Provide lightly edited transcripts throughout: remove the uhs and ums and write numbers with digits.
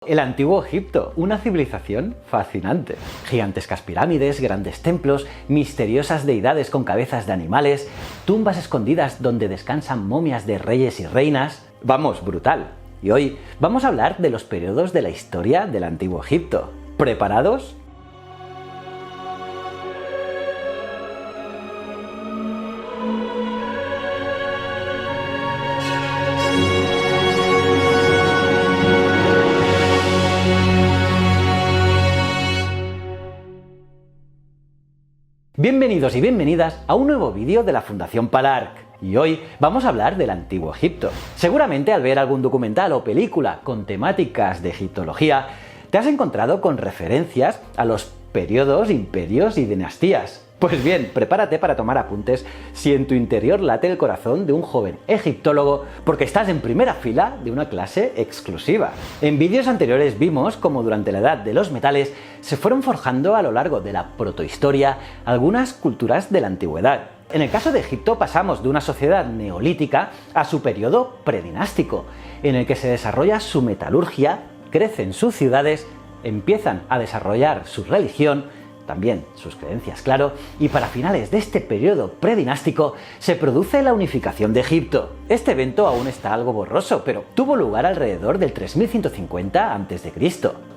El antiguo Egipto, una civilización fascinante. Gigantescas pirámides, grandes templos, misteriosas deidades con cabezas de animales, tumbas escondidas donde descansan momias de reyes y reinas. Vamos, brutal. Y hoy vamos a hablar de los periodos de la historia del antiguo Egipto. ¿Preparados? Bienvenidos y bienvenidas a un nuevo vídeo de la Fundación Palarc. Y hoy vamos a hablar del antiguo Egipto. Seguramente al ver algún documental o película con temáticas de egiptología, te has encontrado con referencias a los periodos, imperios y dinastías. Pues bien, prepárate para tomar apuntes si en tu interior late el corazón de un joven egiptólogo porque estás en primera fila de una clase exclusiva. En vídeos anteriores vimos cómo durante la Edad de los Metales se fueron forjando a lo largo de la protohistoria algunas culturas de la antigüedad. En el caso de Egipto pasamos de una sociedad neolítica a su periodo predinástico, en el que se desarrolla su metalurgia, crecen sus ciudades, empiezan a desarrollar su religión, también sus creencias, claro, y para finales de este periodo predinástico se produce la unificación de Egipto. Este evento aún está algo borroso, pero tuvo lugar alrededor del 3150 a.C.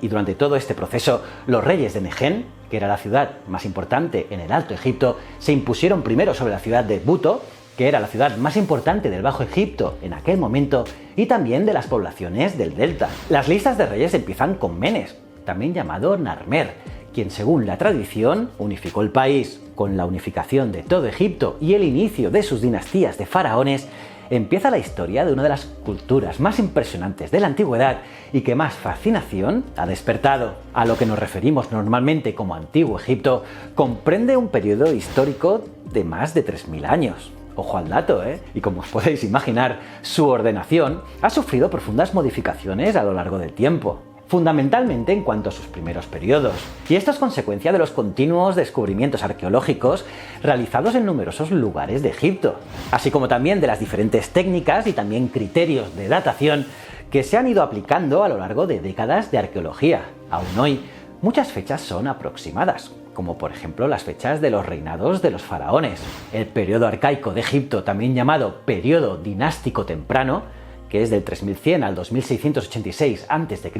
y durante todo este proceso los reyes de Nejen, que era la ciudad más importante en el Alto Egipto, se impusieron primero sobre la ciudad de Buto, que era la ciudad más importante del Bajo Egipto en aquel momento, y también de las poblaciones del Delta. Las listas de reyes empiezan con Menes, también llamado Narmer, quien según la tradición unificó el país. Con la unificación de todo Egipto y el inicio de sus dinastías de faraones, empieza la historia de una de las culturas más impresionantes de la antigüedad y que más fascinación ha despertado. A lo que nos referimos normalmente como Antiguo Egipto, comprende un periodo histórico de más de 3000 años. Ojo al dato, ¿eh? Y como os podéis imaginar, su ordenación ha sufrido profundas modificaciones a lo largo del tiempo, fundamentalmente en cuanto a sus primeros periodos. Y esto es consecuencia de los continuos descubrimientos arqueológicos realizados en numerosos lugares de Egipto, así como también de las diferentes técnicas y también criterios de datación que se han ido aplicando a lo largo de décadas de arqueología. Aún hoy, muchas fechas son aproximadas, como por ejemplo las fechas de los reinados de los faraones. El periodo arcaico de Egipto, también llamado periodo dinástico temprano, que es del 3100 al 2686 a.C.,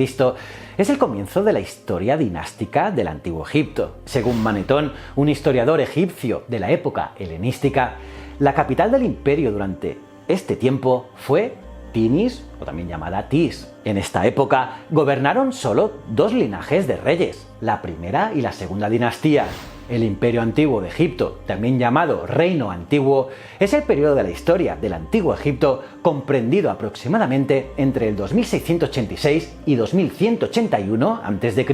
es el comienzo de la historia dinástica del Antiguo Egipto. Según Manetón, un historiador egipcio de la época helenística, la capital del imperio durante este tiempo fue Tinis, o también llamada Tis. En esta época gobernaron solo dos linajes de reyes, la primera y la segunda dinastía. El Imperio Antiguo de Egipto, también llamado Reino Antiguo, es el periodo de la historia del Antiguo Egipto comprendido aproximadamente entre el 2686 y 2181 a.C.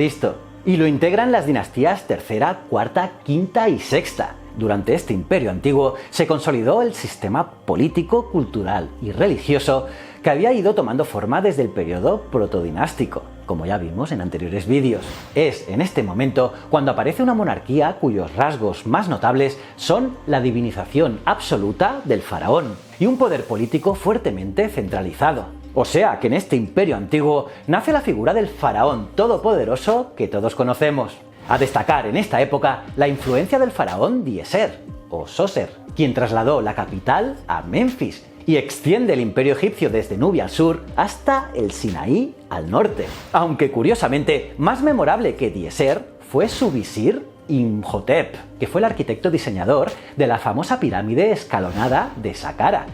y lo integran las dinastías tercera, cuarta, quinta y sexta. Durante este Imperio Antiguo se consolidó el sistema político, cultural y religioso que había ido tomando forma desde el periodo protodinástico, como ya vimos en anteriores vídeos. Es en este momento cuando aparece una monarquía cuyos rasgos más notables son la divinización absoluta del faraón y un poder político fuertemente centralizado. O sea que en este Imperio Antiguo nace la figura del faraón todopoderoso que todos conocemos. A destacar en esta época la influencia del faraón Dieser, o Soser, quien trasladó la capital a Menfis y extiende el imperio egipcio desde Nubia al sur hasta el Sinaí al norte. Aunque curiosamente, más memorable que Dieser fue su visir Imhotep, que fue el arquitecto diseñador de la famosa pirámide escalonada de Saqqara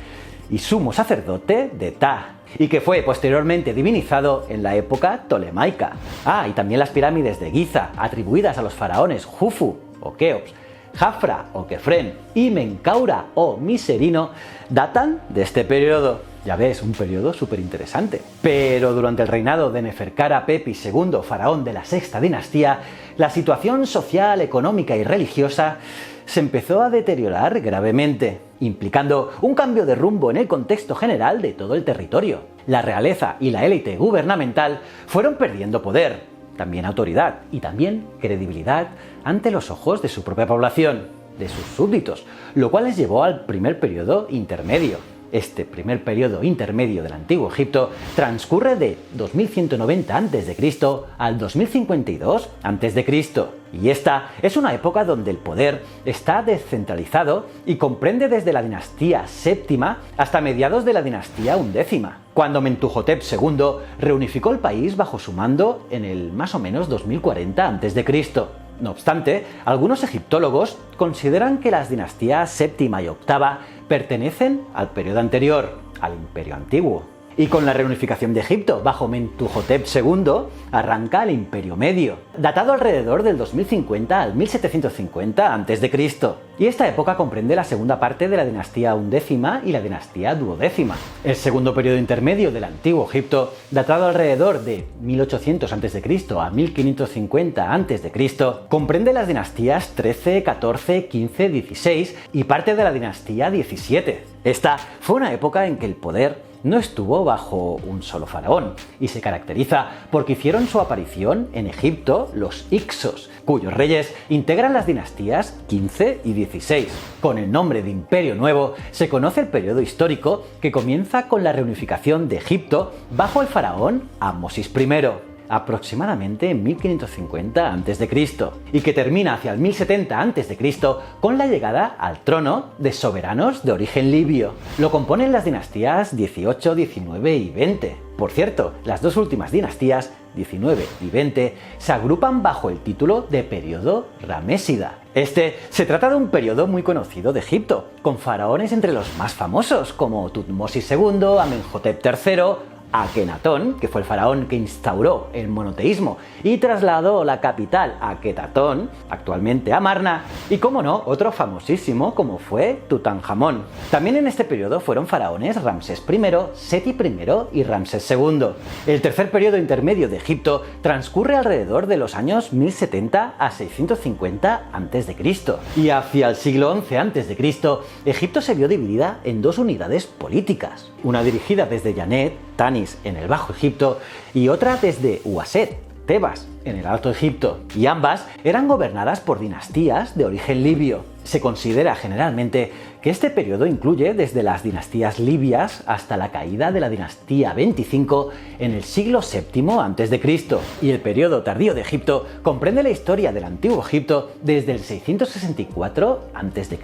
y sumo sacerdote de Ptah, y que fue posteriormente divinizado en la época tolemaica. Y también las pirámides de Giza, atribuidas a los faraones Jufu o Keops, Jafra o Kefren y Menkaura o Miserino, datan de este periodo. Ya ves, un periodo súper interesante. Pero durante el reinado de Neferkara Pepi II, faraón de la sexta dinastía, la situación social, económica y religiosa se empezó a deteriorar gravemente, implicando un cambio de rumbo en el contexto general de todo el territorio. La realeza y la élite gubernamental fueron perdiendo poder, también autoridad y también credibilidad ante los ojos de su propia población, de sus súbditos, lo cual les llevó al primer periodo intermedio. Este primer periodo intermedio del Antiguo Egipto transcurre de 2190 a.C. al 2052 a.C. Y esta es una época donde el poder está descentralizado y comprende desde la dinastía VII hasta mediados de la dinastía XI, cuando Mentuhotep II reunificó el país bajo su mando en el más o menos 2040 a.C. No obstante, algunos egiptólogos consideran que las dinastías VII y VIII pertenecen al periodo anterior, al Imperio Antiguo. Y con la reunificación de Egipto bajo Mentuhotep II arranca el Imperio Medio, datado alrededor del 2050 al 1750 a.C. Y esta época comprende la segunda parte de la dinastía XI y la dinastía XII. El segundo periodo intermedio del Antiguo Egipto, datado alrededor de 1800 a.C. a 1550 a.C., comprende las dinastías XIII, XIV, XV, XVI y parte de la dinastía XVII. Esta fue una época en que el poder no estuvo bajo un solo faraón y se caracteriza porque hicieron su aparición en Egipto los Hyksos, cuyos reyes integran las dinastías XV y XVI. Con el nombre de Imperio Nuevo se conoce el periodo histórico que comienza con la reunificación de Egipto bajo el faraón Amosis I, aproximadamente en 1550 a.C. y que termina hacia el 1070 a.C. con la llegada al trono de soberanos de origen libio. Lo componen las dinastías XVIII, XIX y XX. Por cierto, las dos últimas dinastías, XIX y XX, se agrupan bajo el título de periodo ramésida. Se trata de un periodo muy conocido de Egipto, con faraones entre los más famosos como Tutmosis II, Amenhotep III, Akenatón, que fue el faraón que instauró el monoteísmo y trasladó la capital a Aketatón, actualmente Amarna, y como no, otro famosísimo como fue Tutankamón. También en este periodo fueron faraones Ramsés I, Seti I y Ramsés II. El tercer periodo intermedio de Egipto transcurre alrededor de los años 1070 a 650 a.C. y hacia el siglo XI a.C. Egipto se vio dividida en dos unidades políticas, una dirigida desde Yanet, Tanis en el Bajo Egipto y otra desde Uaset, Tebas en el Alto Egipto, y ambas eran gobernadas por dinastías de origen libio. Se considera generalmente que este periodo incluye desde las dinastías libias hasta la caída de la dinastía 25 en el siglo VII a.C. y el periodo tardío de Egipto comprende la historia del Antiguo Egipto desde el 664 a.C.,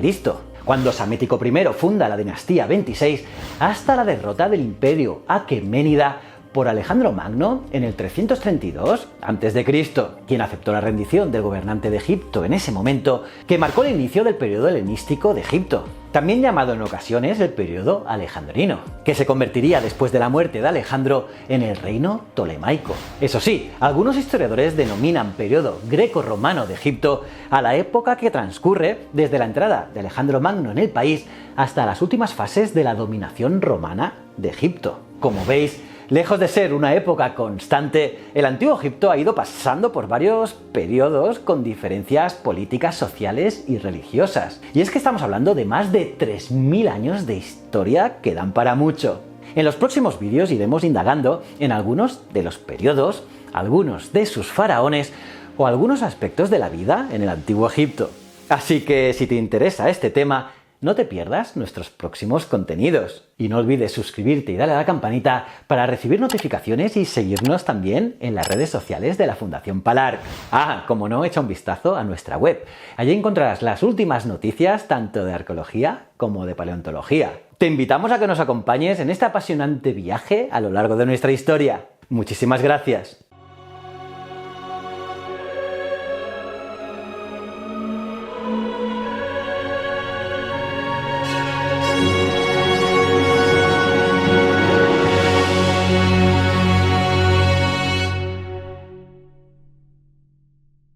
cuando Psamético I funda la dinastía 26 hasta la derrota del imperio aqueménida por Alejandro Magno en el 332 a.C., quien aceptó la rendición del gobernante de Egipto en ese momento, que marcó el inicio del periodo helenístico de Egipto, también llamado en ocasiones el periodo alejandrino, que se convertiría después de la muerte de Alejandro en el reino tolemaico. Eso sí, algunos historiadores denominan periodo greco-romano de Egipto a la época que transcurre desde la entrada de Alejandro Magno en el país hasta las últimas fases de la dominación romana de Egipto. Como veis, lejos de ser una época constante, el Antiguo Egipto ha ido pasando por varios periodos con diferencias políticas, sociales y religiosas. Y es que estamos hablando de más de 3000 años de historia que dan para mucho. En los próximos vídeos iremos indagando en algunos de los periodos, algunos de sus faraones o algunos aspectos de la vida en el Antiguo Egipto. Así que si te interesa este tema, no te pierdas nuestros próximos contenidos. Y no olvides suscribirte y darle a la campanita para recibir notificaciones y seguirnos también en las redes sociales de la Fundación Palarc. Como no, echa un vistazo a nuestra web. Allí encontrarás las últimas noticias tanto de arqueología como de paleontología. Te invitamos a que nos acompañes en este apasionante viaje a lo largo de nuestra historia. Muchísimas gracias.